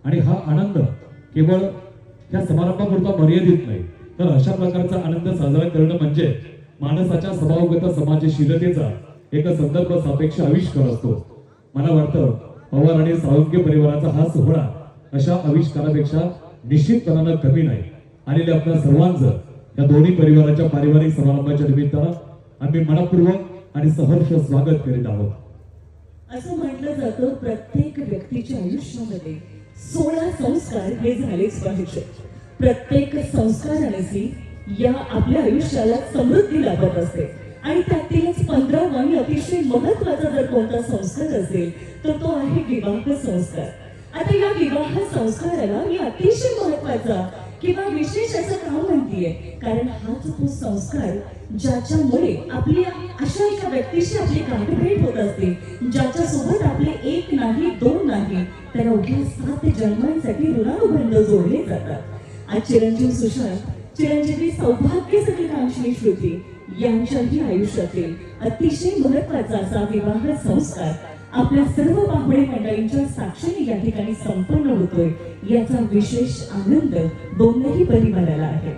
आणि हा आनंद केवळ त्या समारंभापुरता मर्यादित नाही, तर अशा प्रकारचा आनंद साजरा करणं म्हणजे माणसाच्या स्वभावगत समाजशीलतेचा एक संदर्भ सापेक्ष आविष्कार असतो. मला वाटतं पवार आणि साळुंखे परिवाराचा हा सोहळा अशा आविष्कारापेक्षा निश्चितपणानं कमी नाही. आलेल्या आपल्या सर्वांचं या दोन्ही परिवाराच्या पारिवारिक समारंभाच्या निमित्तानं आम्ही मनपूर्वक आणि सहर्ष स्वागत करीत आहोत. असं म्हटलं जातं प्रत्येक व्यक्तीच्या आयुष्यामध्ये 16 संस्कार हे झालेच पाहिजे. प्रत्येक संस्काराने या आपल्या आयुष्याला समृद्धी लाभत असते आणि त्यातीलच 15वा आणि अतिशय महत्त्वाचा जर कोणता संस्कार असेल तर तो आहे विवाह संस्कार. आता या विवाह संस्काराला मी अतिशय महत्त्वाचा किंवा विशेष असं का म्हणतीये, कारण हाच तो संस्कार ज्याच्यामुळे आपली अशा एका व्यक्तीशी आपली गाठभेट होत असते, ज्याच्या सोबत आपले एक नाही दोन नाही तर अवघ्या 7 जन्मांसाठी ऋणानुबंध जोडले जातात. आज चिरंजीव सुशांत, चिरंजीवी सौभाग्य सगळी श्रुती यांच्याही आयुष्यातील अतिशय महत्त्वाचा असा विवाह संस्कार आपल्या सर्व पाहुणे मंडळींच्या साक्षीने या ठिकाणी संपन्न होतोय, याचा विशेष आनंद दोन्ही परिवाराला आहे.